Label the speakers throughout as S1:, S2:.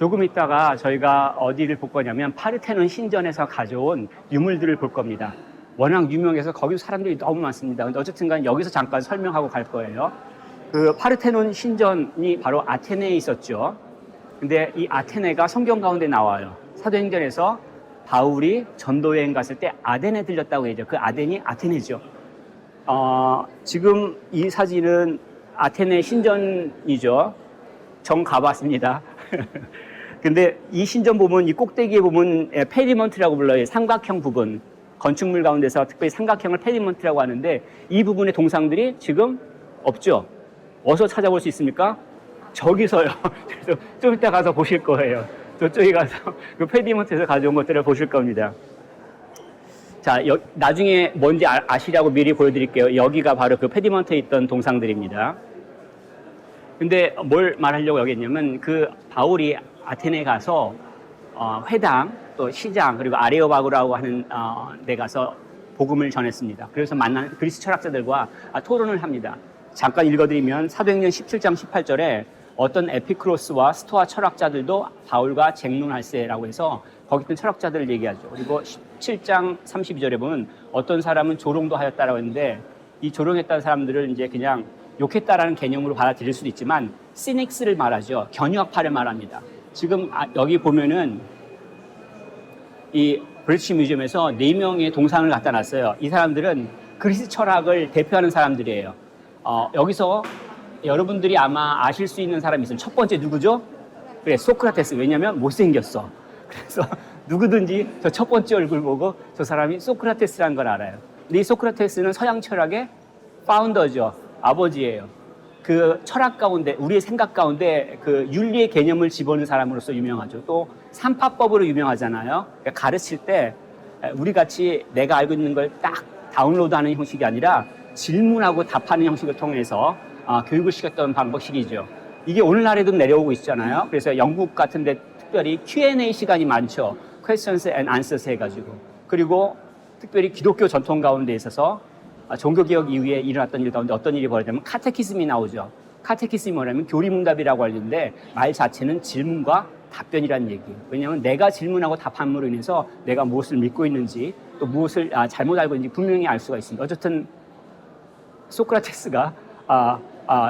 S1: 조금 있다가 저희가 어디를 볼 거냐면 파르테논 신전에서 가져온 유물들을 볼 겁니다. 워낙 유명해서 거기 사람들이 너무 많습니다. 근데 어쨌든 간 여기서 잠깐 설명하고 갈 거예요. 그 파르테논 신전이 바로 아테네에 있었죠. 근데 이 아테네가 성경 가운데 나와요. 사도행전에서 바울이 전도여행 갔을 때 아덴에 들렸다고 해죠. 그 아덴이 아테네죠. 지금 이 사진은 아테네 신전이죠. 정 가봤습니다. 근데 이 신전 보면 이 꼭대기에 보면 페리먼트라고 불러요. 삼각형 부분. 건축물 가운데서 특별히 삼각형을 페리먼트라고 하는데 이 부분의 동상들이 지금 없죠. 어디서 찾아볼 수 있습니까? 저기서요. 그래서 좀 이따 가서 보실 거예요. 저쪽에 가서 그 페리먼트에서 가져온 것들을 보실 겁니다. 자, 나중에 뭔지 아시라고 미리 보여드릴게요. 여기가 바로 그 페디먼트에 있던 동상들입니다. 근데 뭘 말하려고 여기 있냐면 그 바울이 아테네에 가서 회당 또 시장 그리고 아레오바고라고 하는 데 가서 복음을 전했습니다. 그래서 만난 그리스 철학자들과 토론을 합니다. 잠깐 읽어드리면 사도행전 17장 18절에 어떤 에피크로스와 스토아 철학자들도 바울과 쟁론할세라고 해서 거기 있던 철학자들을 얘기하죠. 그리고 17장 32절에 보면 어떤 사람은 조롱도 하였다라고 했는데 이 조롱했다는 사람들을 이제 그냥 욕했다라는 개념으로 받아들일 수도 있지만 시닉스를 말하죠. 견유학파를 말합니다. 지금 여기 보면은 이 브리티시 뮤지엄에서 4명의 동상을 갖다 놨어요. 이 사람들은 그리스 철학을 대표하는 사람들이에요. 여기서 여러분들이 아마 아실 수 있는 사람이 있어요. 첫 번째 누구죠? 그래, 소크라테스. 왜냐면 못생겼어. 그래서 누구든지 저 첫 번째 얼굴 보고 저 사람이 소크라테스라는 걸 알아요. 근데 이 소크라테스는 서양 철학의 파운더죠. 아버지예요. 그 철학 가운데, 우리의 생각 가운데 그 윤리의 개념을 집어넣은 사람으로서 유명하죠. 또 삼파법으로 유명하잖아요. 그러니까 가르칠 때 우리 같이 내가 알고 있는 걸 딱 다운로드하는 형식이 아니라 질문하고 답하는 형식을 통해서 교육을 시켰던 방법식이죠. 이게 오늘날에도 내려오고 있잖아요. 그래서 영국 같은 데 특별히 Q&A 시간이 많죠. Questions and Answers 해가지고. 그리고 특별히 기독교 전통 가운데 있어서 종교개혁 이후에 일어났던 일 가운데 어떤 일이 벌어지냐면 카테키즘이 나오죠. 카테키즘이 뭐냐면 교리문답이라고 하는데 말 자체는 질문과 답변이라는 얘기예요. 왜냐하면 내가 질문하고 답함으로 인해서 내가 무엇을 믿고 있는지 또 무엇을 잘못 알고 있는지 분명히 알 수가 있습니다. 어쨌든 소크라테스가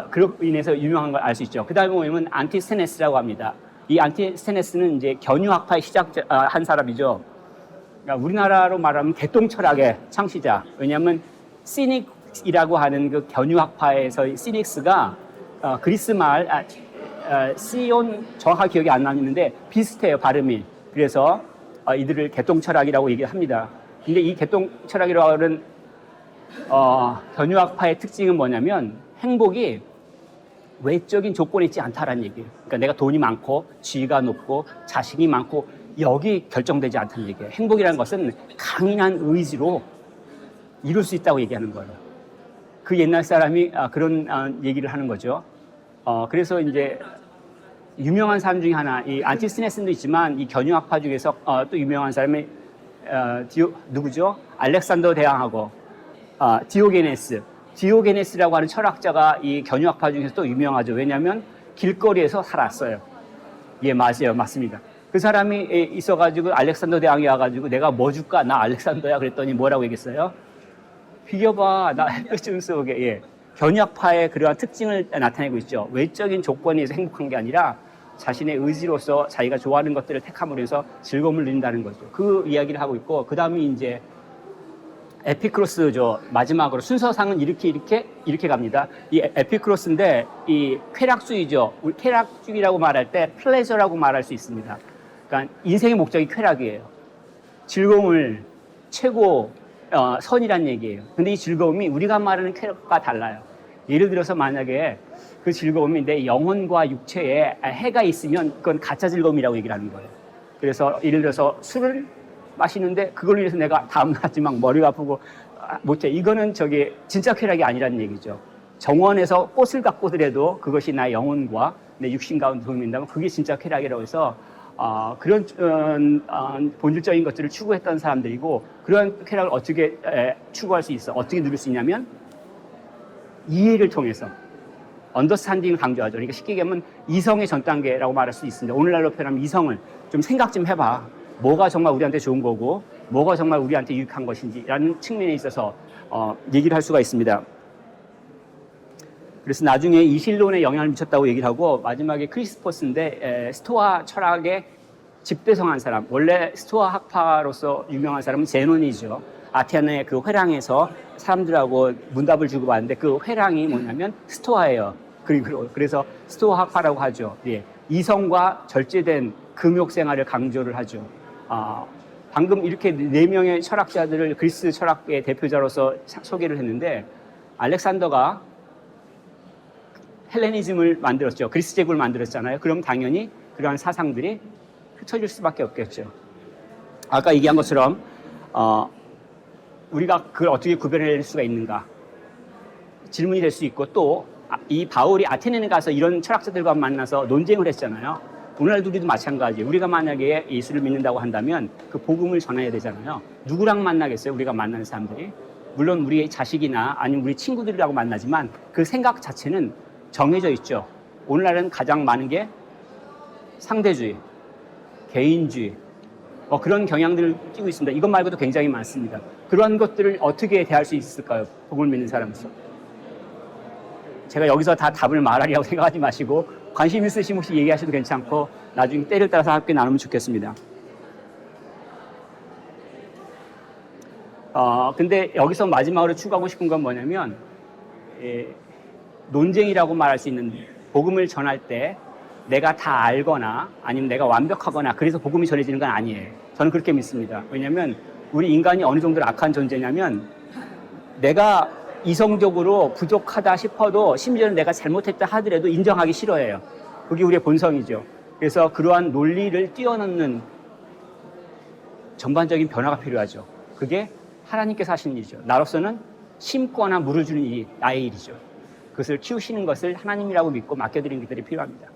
S1: 그로 인해서 유명한 걸 알 수 있죠. 그 다음에 보면 안티스테네스라고 합니다. 이 안티스테네스는 이제 견유학파의 시작한 사람이죠. 그러니까 우리나라로 말하면 개똥철학의 창시자. 왜냐하면 시닉이라고 하는 그 견유학파에서 시닉스가 그리스 말 시온 정확하게 기억이 안 나는데 비슷해요, 발음이. 그래서 이들을 개똥철학이라고 얘기합니다. 근데 이 개똥철학이라고 하는 견유학파의 특징은 뭐냐면 행복이 외적인 조건이 있지 않다라는 얘기예요. 그러니까 내가 돈이 많고 지위가 높고 자식이 많고 여기 결정되지 않다는 얘기예요. 행복이라는 것은 강인한 의지로 이룰 수 있다고 얘기하는 거예요. 그 옛날 사람이 그런 얘기를 하는 거죠. 그래서 이제 유명한 사람 중에 하나, 이 안티스테네스도 있지만 이 견유학파 중에서 또 유명한 사람이 누구죠? 알렉산더 대왕하고 디오게네스라고 하는 철학자가 이 견유학파 중에서 또 유명하죠. 왜냐하면 길거리에서 살았어요. 예, 맞아요. 맞습니다. 그 사람이 있어가지고 알렉산더 대왕이 와가지고 내가 뭐 줄까? 나 알렉산더야. 그랬더니 뭐라고 얘기했어요? 비교봐. 나 햇볕 속에. 예. 견유학파의 그러한 특징을 나타내고 있죠. 외적인 조건에서 행복한 게 아니라 자신의 의지로서 자기가 좋아하는 것들을 택함으로 해서 즐거움을 누린다는 거죠. 그 이야기를 하고 있고, 그 다음에 이제 에피크로스죠. 마지막으로 순서상은 이렇게 갑니다. 이 에피크로스인데 이 쾌락주의죠. 우리 쾌락주의라고 말할 때 플레저라고 말할 수 있습니다. 그러니까 인생의 목적이 쾌락이에요. 즐거움을 최고 선이란 얘기예요. 근데 이 즐거움이 우리가 말하는 쾌락과 달라요. 예를 들어서 만약에 그 즐거움이 내 영혼과 육체에 해가 있으면 그건 가짜 즐거움이라고 얘기를 하는 거예요. 그래서 예를 들어서 술을 마시는데 그걸로 인해서 내가 다음날 아침 막 머리가 아프고 못해. 이거는 진짜 쾌락이 아니라는 얘기죠. 정원에서 꽃을 가꾸더라도 그것이 나의 영혼과 내 육신 가운데 도움이 된다면 그게 진짜 쾌락이라고 해서 그런 본질적인 것들을 추구했던 사람들이고, 그런 쾌락을 어떻게 추구할 수 있어? 어떻게 누릴 수 있냐면 이해를 통해서. 언더스탠딩을 강조하죠. 그러니까 쉽게 얘기하면 이성의 전 단계라고 말할 수 있습니다. 오늘날로 표현하면 이성을 좀 생각 좀 해봐. 뭐가 정말 우리한테 좋은 거고 뭐가 정말 우리한테 유익한 것인지라는 측면에 있어서 얘기를 할 수가 있습니다. 그래서 나중에 이실론에 영향을 미쳤다고 얘기를 하고 마지막에 크리스포스인데 스토아 철학의 집대성한 사람, 원래 스토아 학파로서 유명한 사람은 제논이죠. 아테네 그 회랑에서 사람들하고 문답을 주고받는데 그 회랑이 뭐냐면 스토아예요. 그래서 스토아 학파라고 하죠. 예. 이성과 절제된 금욕 생활을 강조를 하죠. 방금 이렇게 4명의 철학자들을 그리스 철학의 대표자로서 소개를 했는데 알렉산더가 헬레니즘을 만들었죠. 그리스 제국을 만들었잖아요. 그럼 당연히 그러한 사상들이 흩어질 수밖에 없겠죠. 아까 얘기한 것처럼 우리가 그걸 어떻게 구별해낼 수가 있는가 질문이 될 수 있고 또 이 바울이 아테네에 가서 이런 철학자들과 만나서 논쟁을 했잖아요. 오늘날도 우리도 마찬가지예요. 우리가 만약에 예수를 믿는다고 한다면 그 복음을 전해야 되잖아요. 누구랑 만나겠어요? 우리가 만나는 사람들이. 물론 우리 자식이나 아니면 우리 친구들이라고 만나지만 그 생각 자체는 정해져 있죠. 오늘날은 가장 많은 게 상대주의, 개인주의, 그런 경향들을 띠고 있습니다. 이것 말고도 굉장히 많습니다. 그런 것들을 어떻게 대할 수 있을까요? 복음을 믿는 사람으로서. 제가 여기서 다 답을 말하리라고 생각하지 마시고 관심 있으시면 혹시 얘기하셔도 괜찮고 나중에 때를 따라서 함께 나누면 좋겠습니다. 근데 여기서 마지막으로 추가하고 싶은 건 뭐냐면 논쟁이라고 말할 수 있는 복음을 전할 때 내가 다 알거나 아니면 내가 완벽하거나 그래서 복음이 전해지는 건 아니에요. 저는 그렇게 믿습니다. 왜냐하면 우리 인간이 어느 정도로 악한 존재냐면 내가 이성적으로 부족하다 싶어도 심지어는 내가 잘못했다 하더라도 인정하기 싫어해요. 그게 우리의 본성이죠. 그래서 그러한 논리를 뛰어넘는 전반적인 변화가 필요하죠. 그게 하나님께서 하시는 일이죠. 나로서는 심거나 물을 주는 일이 나의 일이죠. 그것을 키우시는 것을 하나님이라고 믿고 맡겨드리는 것들이 필요합니다.